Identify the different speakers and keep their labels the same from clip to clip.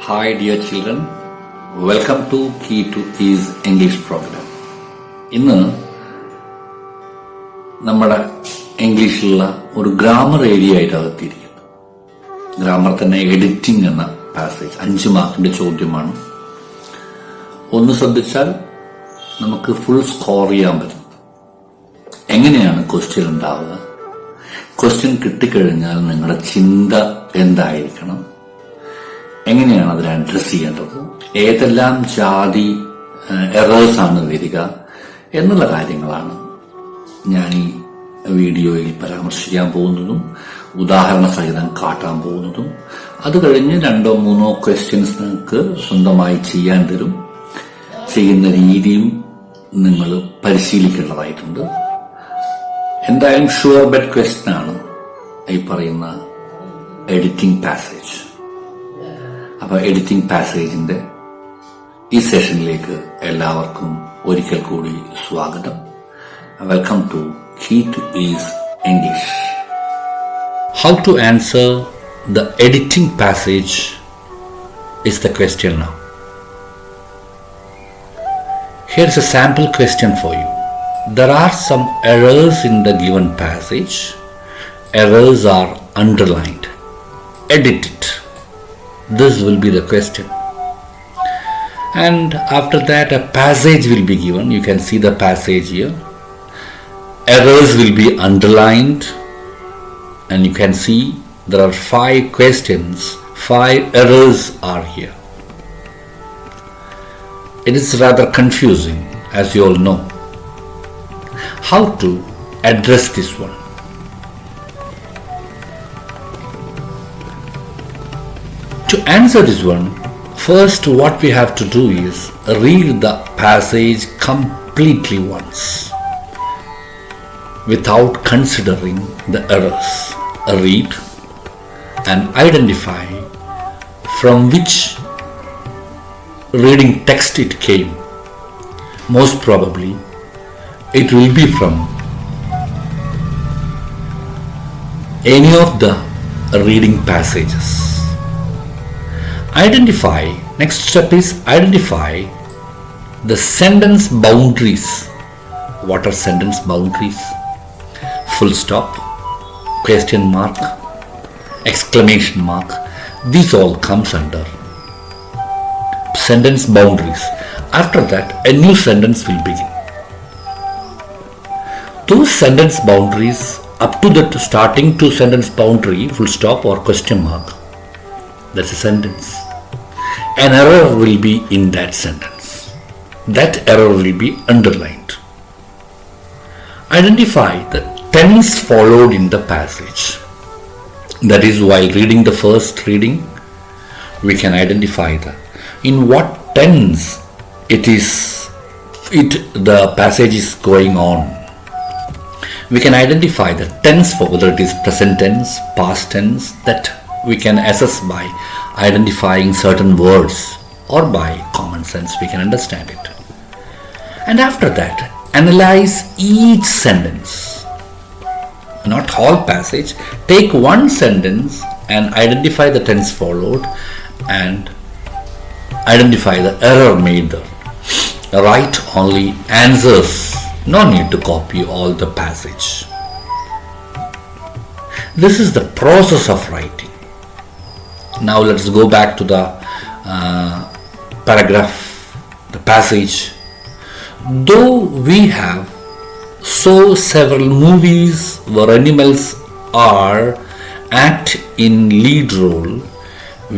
Speaker 1: Hi dear children, welcome to Key to Ease English program. ഇന്ന് നമ്മുടെ ഇംഗ്ലീഷിലുള്ള ഒരു grammar area ആയിട്ട് എത്തിയിരിക്കുന്നു. ഗ്രാമർ തന്നെ എഡിറ്റിംഗ് എന്ന പാസേജ് 5 മാർക്കിന്റെ ചോദ്യമാണ്. ഒന്ന് ശ്രദ്ധിച്ചാൽ നമുക്ക് ഫുൾ സ്കോർ ചെയ്യാൻ പറ്റും. എങ്ങനെയാണ് ക്വസ്റ്റ്യൻ ഉണ്ടാവുക? ക്വസ്റ്റ്യൻ കിട്ടിക്കഴിഞ്ഞാൽ നിങ്ങളുടെ ചിന്ത എന്തായിരിക്കണം, എങ്ങനെയാണ് അതിനെ അഡ്രസ് ചെയ്യേണ്ടത്, ഏതെല്ലാം ജാതി എറേഴ്സ് ആണ് വരിക എന്നുള്ള കാര്യങ്ങളാണ് ഞാൻ ഈ വീഡിയോയിൽ പരാമർശിക്കാൻ പോകുന്നതും ഉദാഹരണ സഹിതം കാട്ടാൻ പോകുന്നതും. അത് കഴിഞ്ഞ് 2-3 ക്വസ്റ്റ്യൻസ് നിങ്ങൾക്ക് സ്വന്തമായി ചെയ്യാൻ തരും. ചെയ്യുന്ന രീതിയും നിങ്ങൾ പരിശീലിക്കേണ്ടതായിട്ടുണ്ട്. എന്തായാലും ഷുവർ ബെറ്റ് ക്വസ്റ്റ്യൻ ആണ് ഈ പറയുന്ന എഡിറ്റിംഗ് പാസേജ്. അപ്പൊ എഡിറ്റിംഗ് പാസേജിന്റെ ഈ സെഷനിലേക്ക് എല്ലാവർക്കും ഒരിക്കൽ കൂടി സ്വാഗതം. Welcome to Key to Ease English. How to answer the editing passage is the question now. Here's a sample question for you. There are some errors in the given passage. Errors are underlined. Edit it. This will be the question. And after that a passage will be given. You can see the passage here. Errors will be underlined. And you can see there are 5 questions. 5 errors are here. It is rather confusing, as you all know. How to address this one? To answer this one, first what we have to do is read the passage completely once without considering the errors. Read and identify from which reading text it came. Most probably it will be from any of the reading passages. Next step is identify the sentence boundaries. What are sentence boundaries? Full stop, question mark, exclamation mark. These all comes under sentence boundaries. After that, a new sentence will begin. Those sentence boundaries up to the starting to sentence boundary, full stop or question mark, that's a sentence. An error will be in that sentence. That error will be underlined. Identify the tense followed in the passage. That is, while reading the first reading, we can identify in what tense the passage is going on. We can identify the tense for whether it is present tense, past tense. That we can assess by identifying certain words, or by common sense we can understand it. And after that, analyze each sentence, not whole passage. Take one sentence and identify the tense followed and identify the error made there. Write only answers. No need to copy all the passage. This is the process of writing. Now let's go back to the paragraph, the passage. Though we have several movies where animals act in lead role,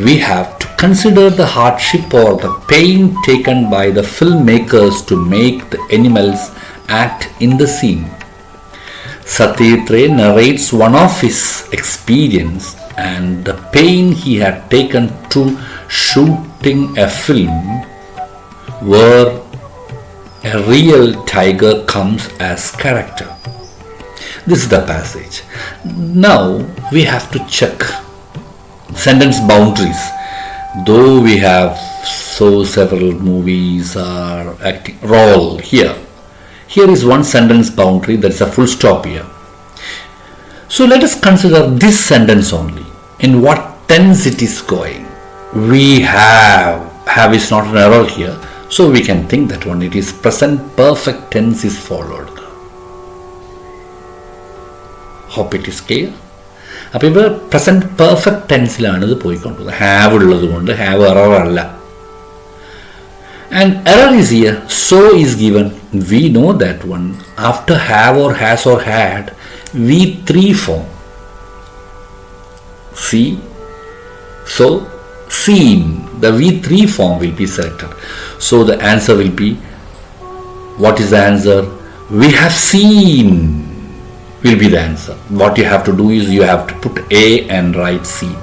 Speaker 1: we have to consider the hardship or the pain taken by the filmmakers to make the animals act in the scene. Satyajit narrates one of his experience and the pain he had taken to shooting a film where a real tiger comes as character. This is the passage. Now we have to check sentence boundaries. Though we have several movies are acting role here. Here is one sentence boundary, that's a full stop here. So let us consider this sentence only. In what tense it is going. we have is not an error here, so we can think that one, it is present perfect tense is followed. Hope it is clear. അപ്പോൾ ഇപ്പോൾ present perfect ടെൻസിലാണ് ഇത് പോയിക്കൊണ്ടത്. Have ഉള്ളത് കൊണ്ട് have error അല്ല. And error is here, so is given. We know that one after have or has or had, V3 form. See? So, seen. The V3 form will be selected. So the answer will be, what is the answer? We have seen will be the answer. What you have to do is you have to put A and write seen.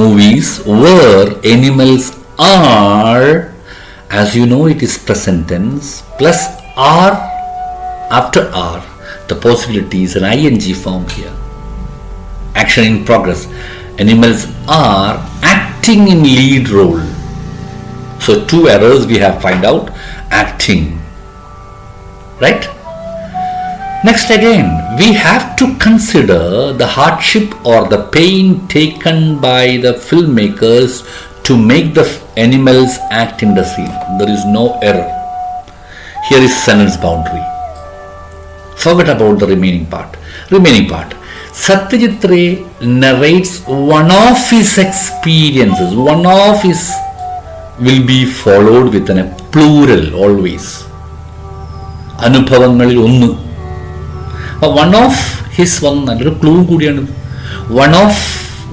Speaker 1: Movies where animals are, as you know, it is present tense plus are after are. The possibility is an ing form here. Action in progress. Animals are acting in lead role. So two errors we have find out. Acting. Right? Next again, we have to consider the hardship or the pain taken by the filmmakers to make the animals act in the scene. There is no error. Here is sentence boundary. Forget about the remaining part. Satyajit Ray narrates one of his experiences. One of his will be followed with a plural always. അനുഭവങ്ങളിൽ ഒന്ന്. അപ്പോൾ one of his നല്ലൊരു clue കൂടിയാണ്. One of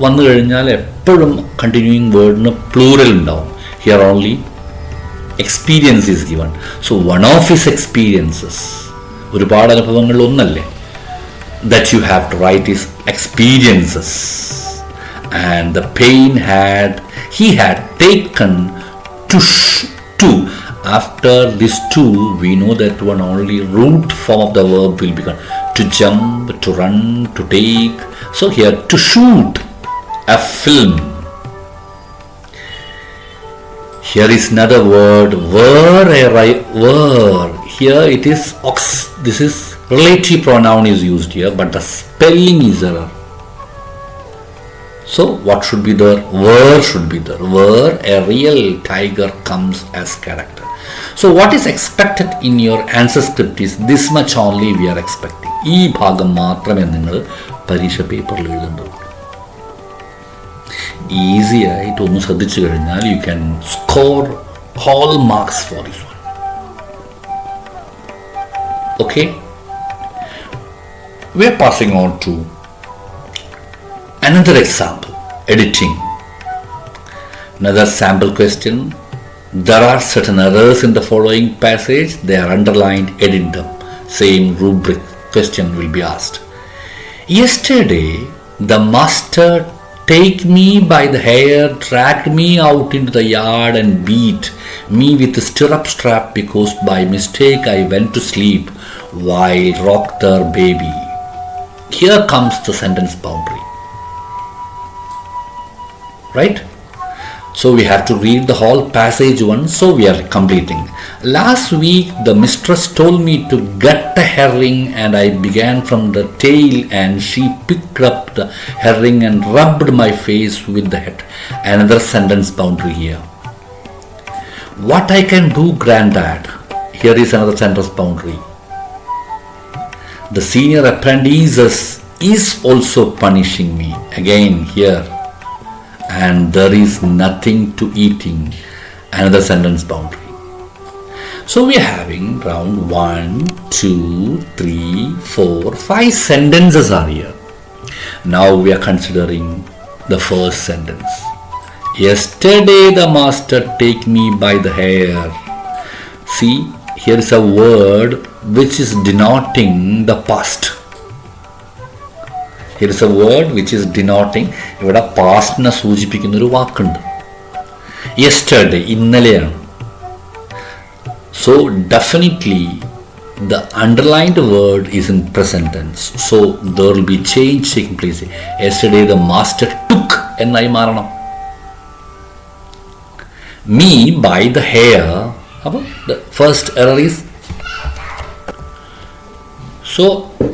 Speaker 1: വന്നു കഴിഞ്ഞാൽ എപ്പോഴും continuing വേർഡിന് plural ഉണ്ടാവും. Here only experience is given. So one of his experiences, ഒരുപാട് അനുഭവങ്ങളിൽ ഒന്നല്ലേ. That you have to write is experiences, and the pain he had taken to. After this to, we know that one only root form of the verb will become to jump, to run, to take. So here to shoot a film. Here is another word, were. Here it is this is relative pronoun is used here, but the spelling is error. So what should be there? Were should be there. Were a real tiger comes as character. So what is expected in your answer script is this much only we are expecting. ഈ ഭാഗം മാത്രമേ നിങ്ങൾ പരീക്ഷ പേപ്പറിൽ എഴുതേണ്ടതുള്ളൂ. Easy ആയിട്ട് ഒന്ന് ശ്രദ്ധിച്ചു കഴിഞ്ഞാൽ you can score all marks for this one. Okay? We are passing on to another example, editing. Another sample question. There are certain errors in the following passage. They are underlined, edit them. Same rubric question will be asked. Yesterday, the master take me by the hair, dragged me out into the yard and beat me with a stirrup strap because by mistake I went to sleep while rocked their baby. Here comes the sentence boundary. Right? So we have to read the whole passage once, so we are completing. Last week the mistress told me to gut a herring and I began from the tail and she picked up the herring and rubbed my face with the head. Another sentence boundary here. What I can do, granddad? Here is another sentence boundary. The senior apprentice is also punishing me. Again here. And there is nothing to eating. Another sentence boundary. So we are having round 1, 2, 3, 4, 5 sentences are here. Now we are considering the first sentence. Yesterday the master take me by the hair. See, here is a word which is denoting the past. Here is a word which is denoting, ഇവിടെ പാസ്റ്റിനെ സൂചിപ്പിക്കുന്ന ഒരു വാക്കുണ്ട്. Yesterday, ഇന്നലെയാണ്. So definitely the underlined word is in present tense. So there will be change taking place. Yesterday the master took എന്നായി മാറണം. Me by the hair. അപ്പോൾ the first error is. So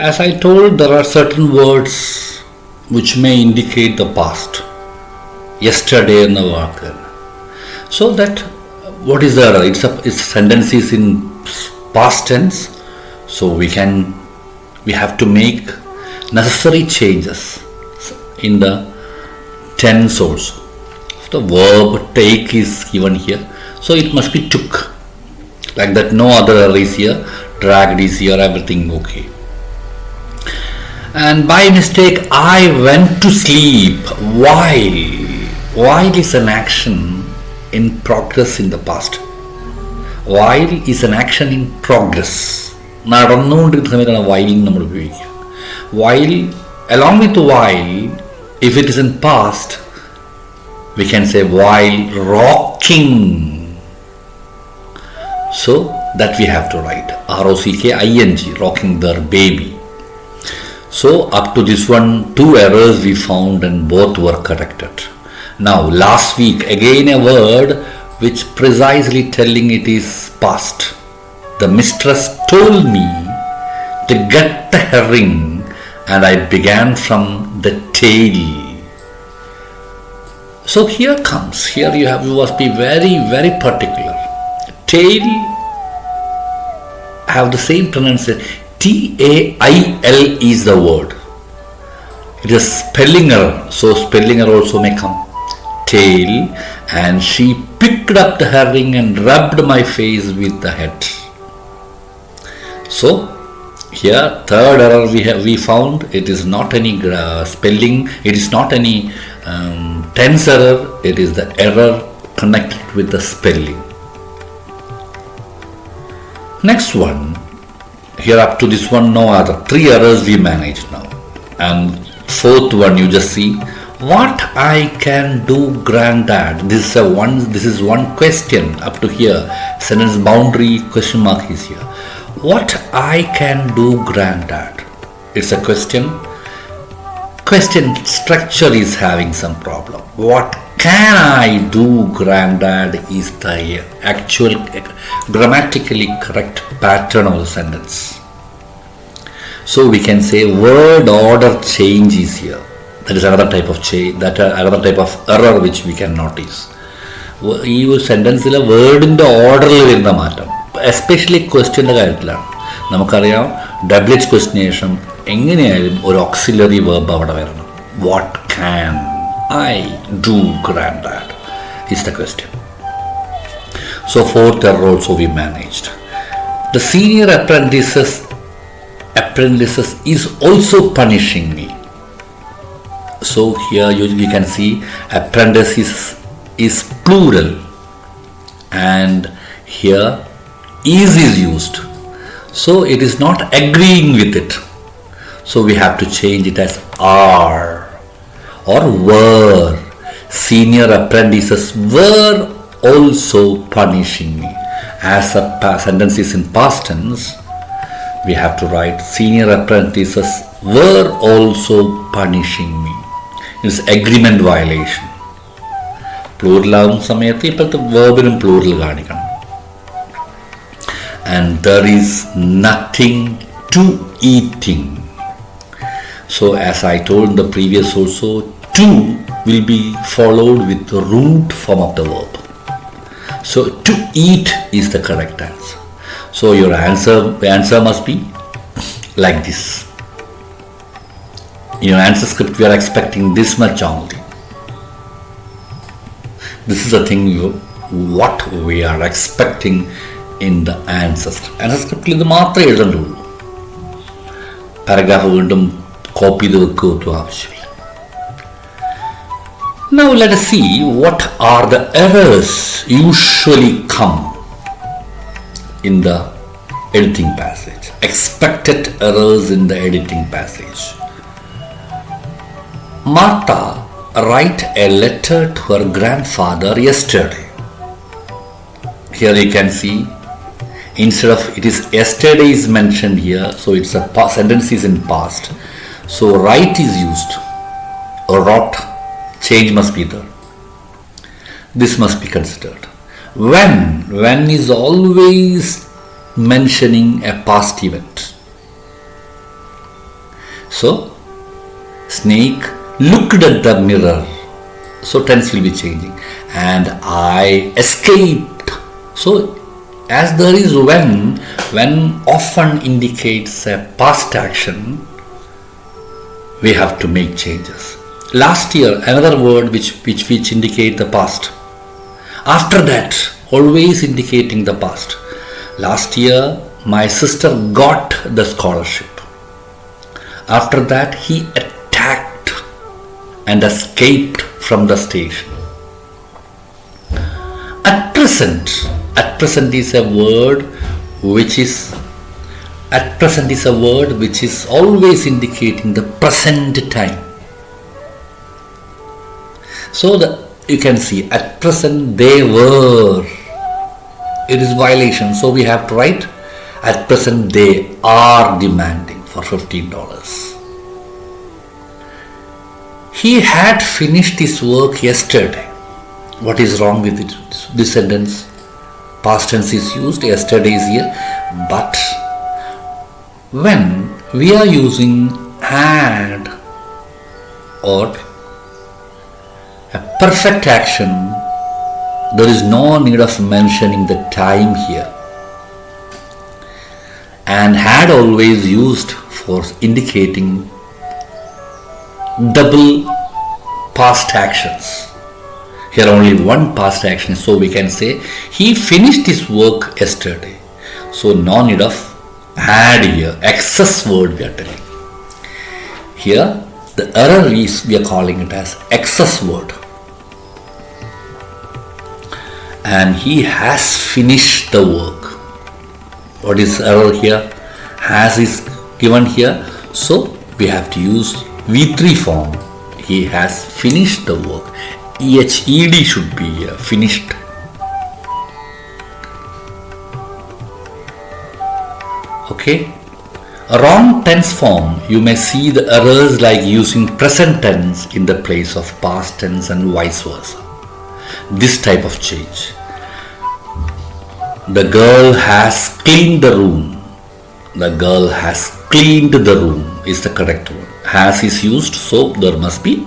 Speaker 1: as I told, there are certain words which may indicate the past. yesterday എന്ന വാക്ക്. So that what is the error? It's sentence is in past tense. So we have to make necessary changes in the tense also. The verb take is given here. So it must be took. Like that, no other error is here. Dragged is here, everything okay. And by mistake I went to sleep while is an action in progress in the past. While is an action in progress. നടന്നുകൊണ്ടിരിക്കുന്ന സമയത്താണ് while നമ്മൾ ഉപയോഗിക്കുക. While, along with while, if it is in past, we can say while rocking. So that we have to write ROCKING, rocking their baby. So up to this one, 2 errors we found and both were corrected. Now last week again a word which precisely telling it is past. The mistress told me to get the herring and I began from the tail. So here you must be very, very particular. Tail have the same pronunciation. TAIL is the word. It is spelling error. So spelling error also may come. Tail, and she picked up the herring and rubbed my face with the head. So here third error we found. It is not any spelling. It is not any tense error. It is the error connected with the spelling. Next one, here up to this one, no other. 3 errors we managed now. And 4th one, you just see, what I can do, granddad. This is one question up to here. Sentence boundary question mark is here. What I can do, granddad. It's a question. Question structure is having some problem. What can I do, granddad, is the actual grammatically correct pattern of the sentence. So we can say word order change is here. That is another type of change, another type of error which we can notice. ഈ ഒരു സെൻറ്റൻസിലെ വേർഡിൻ്റെ ഓർഡറിൽ വരുന്ന മാറ്റം, especially ക്വസ്റ്റ്യൻ്റെ കാര്യത്തിലാണ്. നമുക്കറിയാം WH ക്വസ്റ്റിന് ശേഷം എങ്ങനെയായാലും ഒരു ഓക്സിലറി വേർബ് അവിടെ വരണം. What can I do, granddad, is the question. So 4th error also we managed. The senior apprentices is also punishing me. So here you can see apprentices is plural, and here is used. So it is not agreeing with it. So we have to change it as are. Or were. Senior apprentices were also punishing me. As a sentence is in past tense, we have to write senior apprentices were also punishing me. It's agreement violation. Plural ആവുന്ന സമയത്ത് ഇപ്പോഴത്തെ വേർബിനും plural കാണിക്കണം. And there is nothing to eating. So as I told in the previous also, to will be followed with the root form of the verb. So to eat is the correct answer. So your answer must be like this. In your answer script we are expecting this much only. This is the thing what we are expecting in the answer script. Answer script ഇത് മാത്രമേ എഴുതണ്ടുള്ളൂ. Paragraph വീണ്ടും copy ചെയ്ത് വെക്കുക ആവശ്യമില്ല. Now let us see what are the errors usually come in the editing passage. Expected errors in the editing passage. Martha write a letter to her grandfather yesterday. Here you can see instead of it is yesterday is mentioned here, so it's a sentence is in past. So write is used, or wrote. Change must be there. This must be considered. When is always mentioning a past event. So snake looked at the mirror. So tense will be changing. And I escaped. So as there is when often indicates a past action, we have to make changes. Last year, another word which indicate the past. After that, always indicating the past. Last year, my sister got the scholarship. After that, he attacked and escaped from the station. At present is a word which is always indicating the present time. So you can see at present they were. It is violation. So we have to write at present they are demanding for $15. He had finished his work yesterday. What is wrong with it? This sentence? Past tense is used, yesterday is here. But when we are using had or a perfect action, there is no need of mentioning the time here. And had always used for indicating double past actions. Here only one past action, so we can say he finished his work yesterday. So no need of had here, excess word we are telling. Here the error is we are calling it as excess word. And he has finished the work. What is error here? Has is given here, so we have to use V3 form. He has finished the work. EHED should be here, finished. Okay. A wrong tense form, you may see the errors like using present tense in the place of past tense and vice versa. This type of change. The girl has cleaned the room. The girl has cleaned the room is the correct one. Has is used, so there must be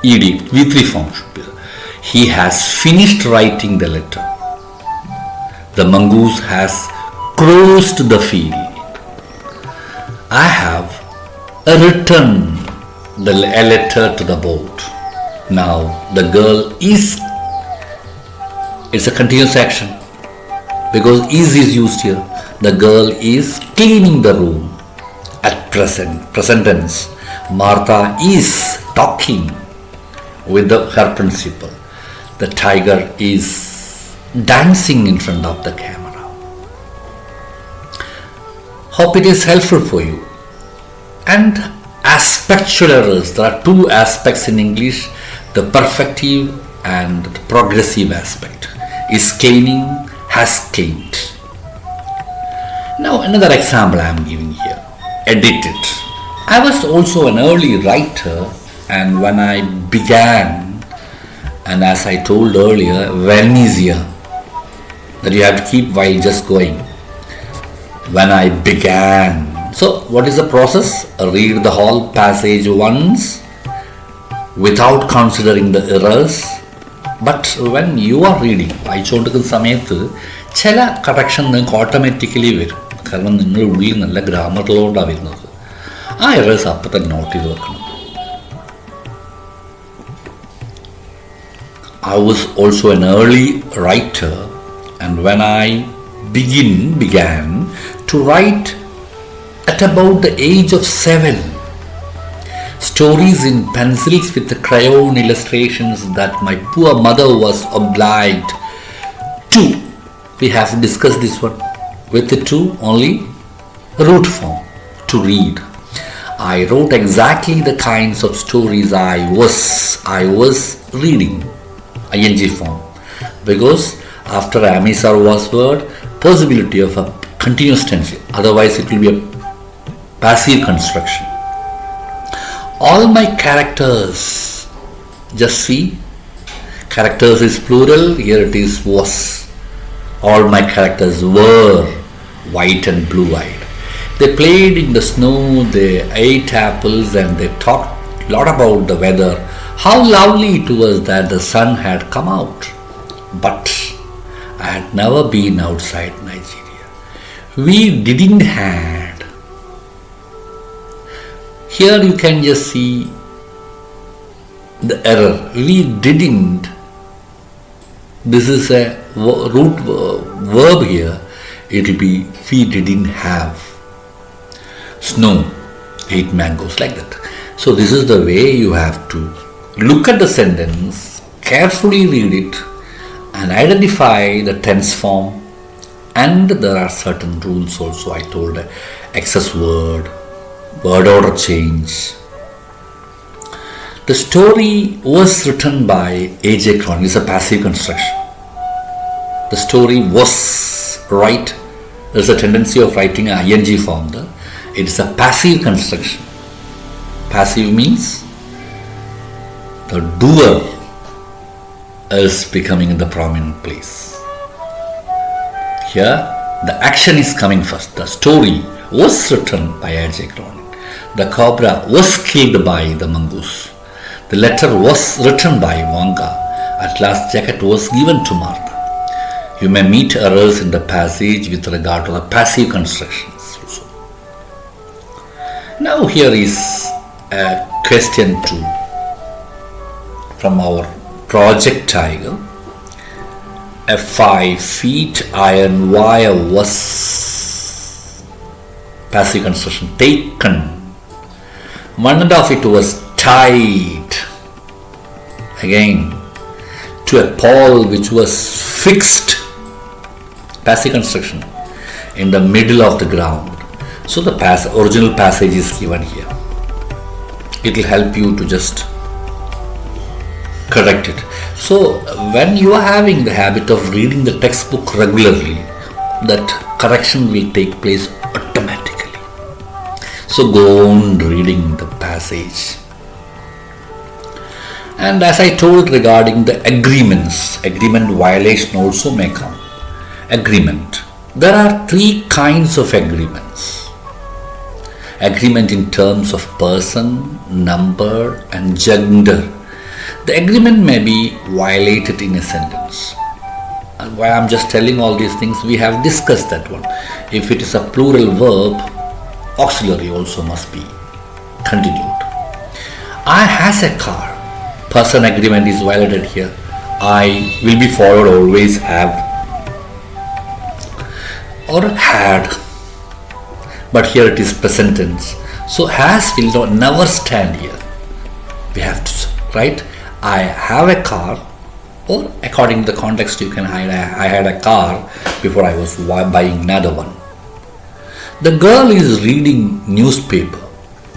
Speaker 1: ED, V3 form should be there. He has finished writing the letter. The mongoose has crossed the field. I have written a letter to the boat. Now the girl is, it's a continuous action because is used here. The girl is cleaning the room at present tense. Martha is talking with her principal. The tiger is dancing in front of the camera. Hope it is helpful for you. And aspectual errors. There are two aspects in English, the perfective and the progressive aspect. Is cleaning, has cleaned. Now another example I am giving here. Edited. I was also an early writer, and when I began, and as I told earlier, when is here, that you have to keep while just going. When I began. So what is the process? Read the whole passage once without considering the errors. But when you are reading, വായിച്ചുകൊണ്ടിരിക്കുന്ന സമയത്ത് ചില correction നിങ്ങൾക്ക് automatically വരും. കാരണം നിങ്ങൾ ഉള്ളിൽ നല്ല ഗ്രാമറിലോട്ടാണ് വരുന്നത്. ആ എറേഴ്സ് അപ്പം തന്നെ നോട്ട് ചെയ്ത് വെക്കണം. I was also an early writer, and when I began to write at about the age of 7, stories in pencils with the crayon illustrations that my poor mother was obliged to. We have discussed this one with the two only root form to read. I wrote exactly the kinds of stories I was reading, ing form, because after Amisar was word, possibility of a continuous tense, otherwise it will be a passive construction. All my characters, just see, characters is plural, here it is was. All my characters were white and blue-eyed. They played in the snow, they ate apples, and they talked a lot about the weather, How lovely it was that the sun had come out. But I had never been outside Nigeria. We didn't had. Here you can just see the error. We didn't. This is a root verb here. It will be we didn't have snow, 8 mangoes, like that. So this is the way you have to look at the sentence, carefully read it and identify the tense form. And there are certain rules also. I told excess word order change. The story was written by A.J. Cronin. It's a passive construction. The story was, right? There's a tendency of writing an ing form there. It is a passive construction. Passive means the doer is becoming in the prominent place. Here, the action is coming first. The story was written by A.J. Cronin. The cobra was killed by the mongoose. The letter was written by Wanga. At last, jacket was given to Martha. You may meet errors in the passage with regard to the passive constructions also. Now here is a question 2 from our project Tiger. A 5-feet iron wire was passive construction taken. One end of it was tied again to a pole which was fixed, passive construction, in the middle of the ground. So the original passage is given here. It will help you to just correct it. So when you are having the habit of reading the textbook regularly, that correction will take place automatically. So go on reading the passage. And as I told regarding the agreements, agreement violation also may come. Agreement. There are 3 kinds of agreements. Agreement in terms of person, number and gender. The agreement may be violated in a sentence. And why I'm just telling all these things, we have discussed that one. If it is a plural verb, auxiliary also must be continued. I has a car. Person agreement is violated here. I will be followed always have or had. But here it is present tense. So has will never stand here. We have to write I have a car, or according to the context you can hide I had a car before I was buying another one. The girl is reading newspaper.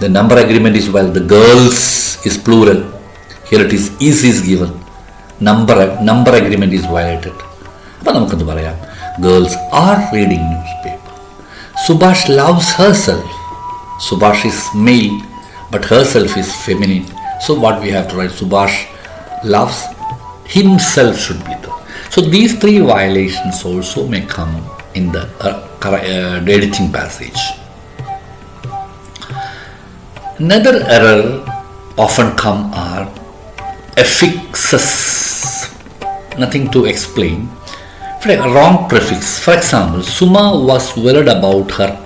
Speaker 1: The number agreement is the girls is plural. Here it is given. Number agreement is violated. Girls are reading newspaper. Subhash loves herself. Subhash is male, but herself is feminine. So what we have to write? Subhash loves himself should be there. So these 3 violations also may come in the editing passage. Another error often come are affixes. Nothing to explain. For a wrong prefix. For example, Suma was worried about her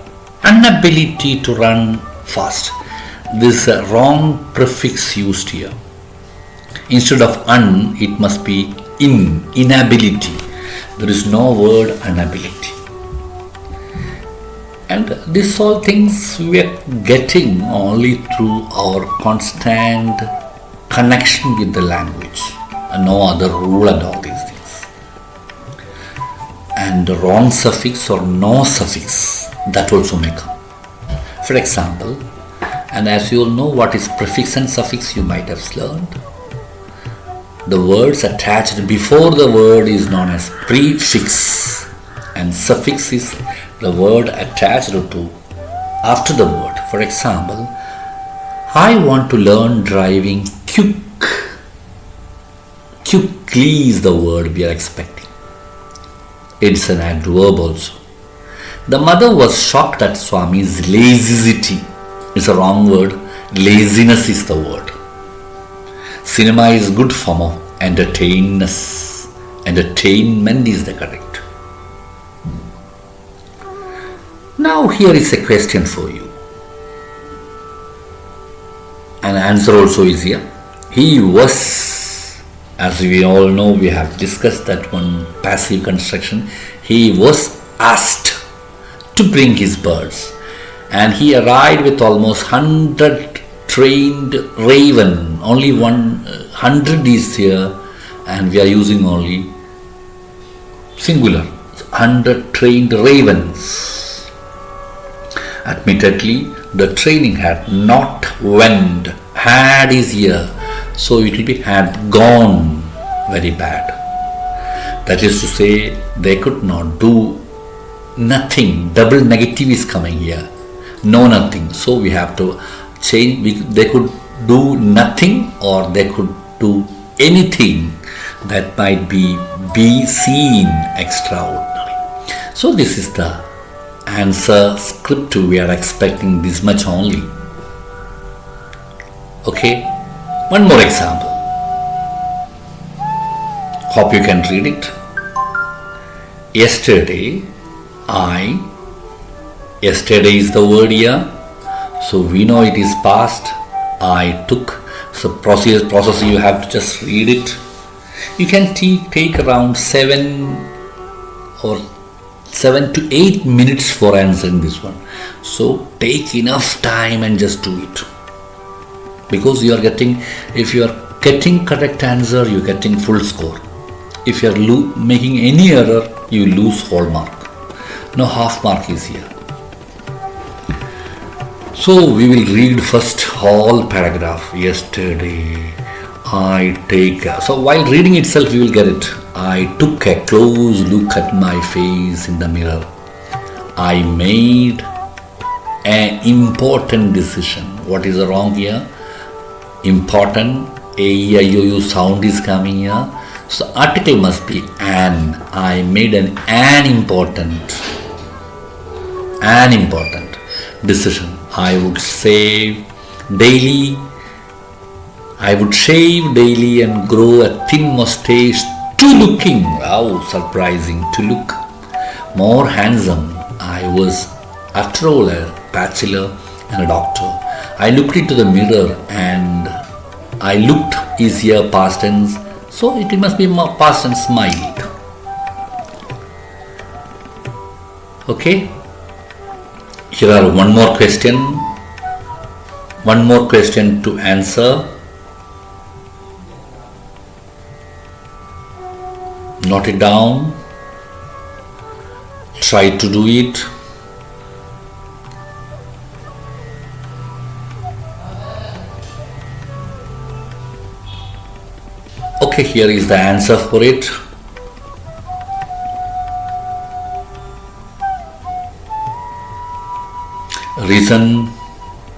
Speaker 1: inability to run fast. This is a wrong prefix used here. Instead of it must be inability. There is no word inability. And these all things we are getting only through our constant connection with the language. And no other rule and all these things. And the wrong suffix or no suffix, that also may come. For example, and as you all know what is prefix and suffix, you might have learned. The words attached before the word is known as prefix, and suffix is the word attached to after the word. For example, I want to learn driving quickly is the word we are expecting. It's an adverb also. The mother was shocked at Swami's lassity. It's a wrong word. Laziness is the word. Cinema is good form of entertainment is the correct. Now here is a question for you. An answer also is here. He was, as we all know, we have discussed that one passive construction. He was asked to bring his birds, and he arrived with almost 100 trained raven. Only 100 is here, and we are using only singular. 100 trained ravens. Admittedly, the training had not went, had is here, so it will be had gone very bad. That is to say, they could not do nothing. Double negative is coming here. No nothing. So we have to change. They could do nothing, or they could do anything that might be seen extraordinary. So this is the answer script. We are expecting this much only. Okay, one more example. Hope you can read it. Yesterday is the word here, so we know it is past. I took. So process you have to just read it. You can take around 7 to 8 minutes for answering this one. So take enough time and just do it. Because if you are getting correct answer, you are getting full score. If you are making any error, you lose whole mark. No half mark is here. So we will read first whole paragraph. Yesterday, so while reading itself, you will get it. I took a close look at my face in the mirror. I made an important decision. What is wrong here? Important. A-I-O-U sound is coming here. So article must be an. I made an important decision. I would shave daily and grow a thin mustache to looking, surprising, to look more handsome. I was, after all, a bachelor and a doctor. I looked into the mirror, and I looked is here past tense, so it must be past tense smiled. Okay. Here are one more question to answer. Note it down. Try to do it. Okay, here is the answer for it. Reason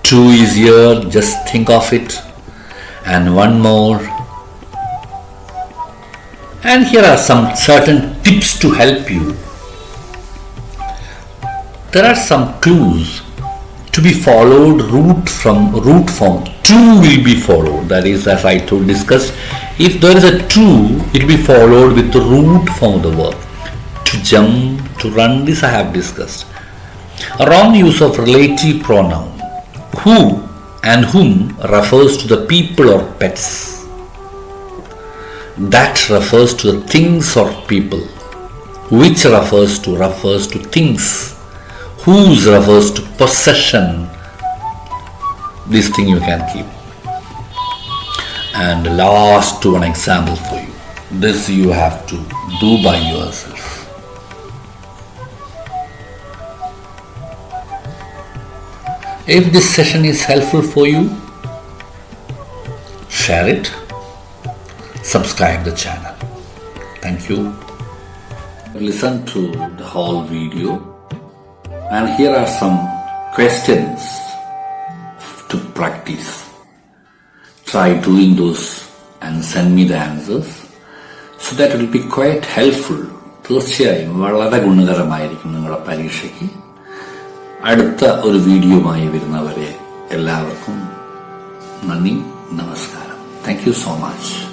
Speaker 1: 2 is here, just think of it. And one more. And here are some certain tips to help you. There are some clues to be followed. Root form 2 will be followed. That is, as I discussed, if there is a 2, it will be followed with the root form of the verb. To jump, to run, this I have discussed. A wrong use of relative pronoun. Who and whom refers to the people or pets. That refers to the things or people. Which refers to things. Whose refers to possession. This thing you can keep. And last one example for you. This you have to do by yourself. If this session is helpful for you, share it, subscribe the channel. Thank you. Listen to the whole video, and here are some questions to practice. Try doing those and send me the answers, so that will be quite helpful. തീർച്ചയായും വളരെ ഗുണകരമായിരിക്കും നിങ്ങളുടെ പരീക്ഷയ്ക്ക്. അടുത്ത ഒരു വീഡിയോയുമായി വരുന്നവരെ എല്ലാവർക്കും നന്ദി, നമസ്കാരം. Thank you so much.